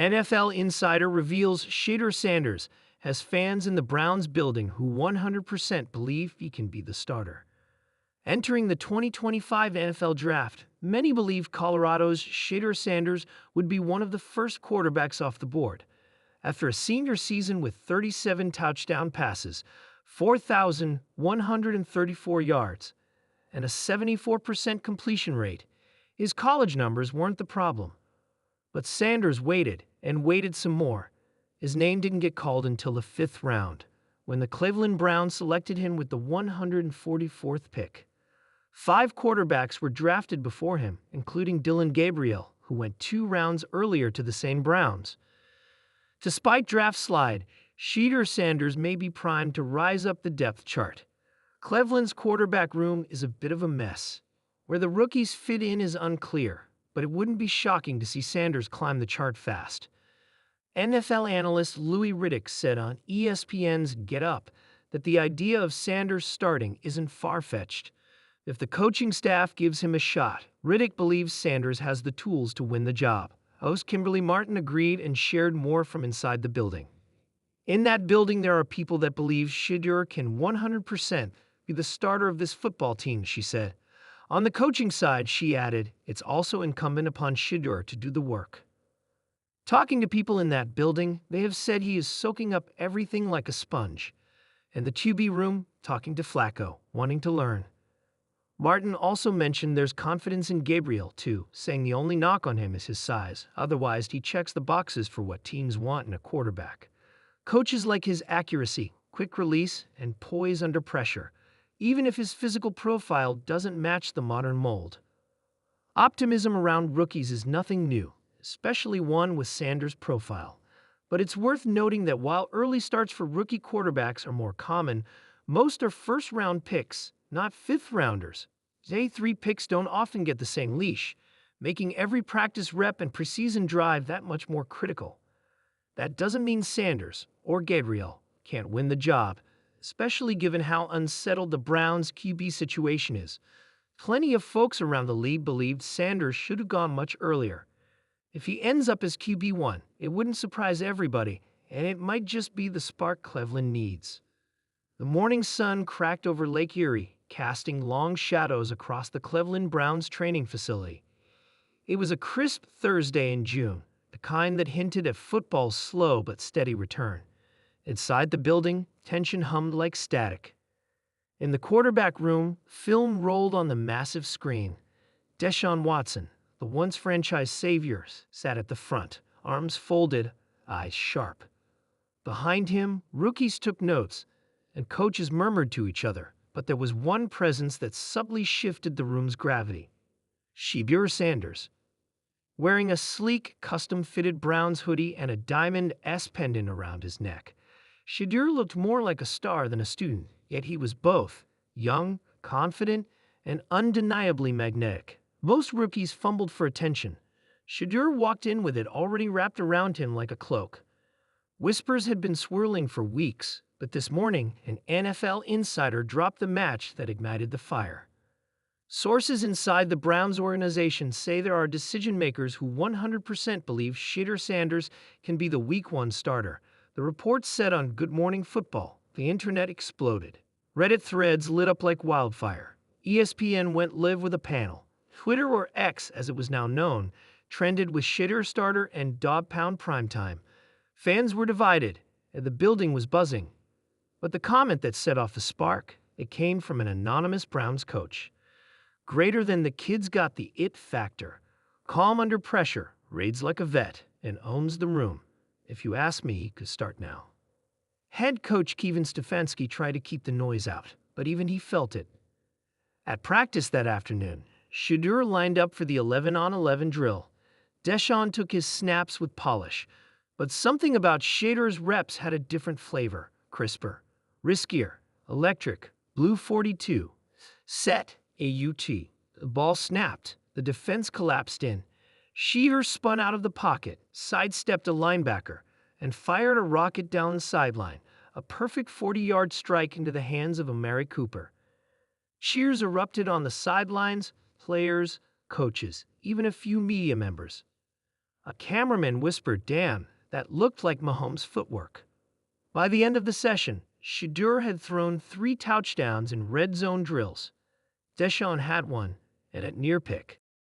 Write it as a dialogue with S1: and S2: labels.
S1: NFL insider reveals Shedeur Sanders has fans in the Browns building who 100% believe he can be the starter. Entering the 2025 NFL Draft, many believe Colorado's Shedeur Sanders would be one of the first quarterbacks off the board. After a senior season with 37 touchdown passes, 4,134 yards, and a 74% completion rate, his college numbers weren't the problem. But Sanders waited and waited some more. His name didn't get called until the 5th round, when the Cleveland Browns selected him with the 144th pick. 5 quarterbacks were drafted before him, including Dillon Gabriel, who went 2 rounds earlier to the same Browns. Despite draft slide, Shedeur Sanders may be primed to rise up the depth chart. Cleveland's quarterback room is a bit of a mess. Where the rookies fit in is unclear, but it wouldn't be shocking to see Sanders climb the chart fast. NFL analyst Louis Riddick said on ESPN's Get Up that the idea of Sanders starting isn't far-fetched. If the coaching staff gives him a shot, Riddick believes Sanders has the tools to win the job. Host Kimberly Martin agreed and shared more from inside the building. In that building, there are people that believe Shedeur can 100% be the starter of this football team, she said. On the coaching side, she added, it's also incumbent upon Shedeur to do the work. Talking to people in that building, they have said he is soaking up everything like a sponge. In the QB room, talking to Flacco, wanting to learn. Martin also mentioned there's confidence in Gabriel, too, saying the only knock on him is his size. Otherwise, he checks the boxes for what teams want in a quarterback. Coaches like his accuracy, quick release, and poise under pressure, even if his physical profile doesn't match the modern mold. Optimism around rookies is nothing new, especially one with Sanders' profile. But it's worth noting that while early starts for rookie quarterbacks are more common, most are first-round picks, not fifth-rounders. Day 3 picks don't often get the same leash, making every practice rep and preseason drive that much more critical. That doesn't mean Sanders or Gabriel can't win the job, especially given how unsettled the Browns' QB situation is. Plenty of folks around the league believed Sanders should have gone much earlier. If he ends up as QB1, it wouldn't surprise everybody, and it might just be the spark Cleveland needs. The morning sun cracked over Lake Erie, casting long shadows across the Cleveland Browns training facility. It was a crisp Thursday in June, the kind that hinted at football's slow but steady return. Inside the building, tension hummed like static. In the quarterback room, film rolled on the massive screen. Deshaun Watson, the once franchise savior, sat at the front, arms folded, eyes sharp. Behind him, rookies took notes, and coaches murmured to each other, but there was one presence that subtly shifted the room's gravity. Shedeur Sanders. Wearing a sleek, custom-fitted Browns hoodie and a diamond S pendant around his neck, Shedeur looked more like a star than a student, yet he was both, young, confident, and undeniably magnetic. Most rookies fumbled for attention. Shedeur walked in with it already wrapped around him like a cloak. Whispers had been swirling for weeks, but this morning, an NFL insider dropped the match that ignited the fire. Sources inside the Browns organization say there are decision-makers who 100% believe Shedeur Sanders can be the Week 1 starter. The report said on Good Morning Football, the internet exploded. Reddit threads lit up like wildfire. ESPN went live with a panel. Twitter, or X as it was now known, trended with Shedeur starter and dog pound primetime. Fans were divided, and the building was buzzing. But the comment that set off the spark, it came from an anonymous Browns coach. Greater than the kid's got the it factor. Calm under pressure, raids like a vet, and owns the room. If you ask me, he could start now. Head coach Kevin Stefanski tried to keep the noise out, but even he felt it. At practice that afternoon, Shedeur lined up for the 11-on-11 drill. Deshaun took his snaps with polish, but something about Shedeur's reps had a different flavor. Crisper, riskier, electric, blue 42. Set, AUT. The ball snapped. The defense collapsed in. Shedeur spun out of the pocket, sidestepped a linebacker, and fired a rocket down the sideline, a perfect 40-yard strike into the hands of Amari Cooper. Cheers erupted on the sidelines, players, coaches, even a few media members. A cameraman whispered, "Damn, that looked like Mahomes' footwork." By the end of the session, Shedeur had thrown 3 touchdowns in red zone drills. Deshaun had one, and at near pick.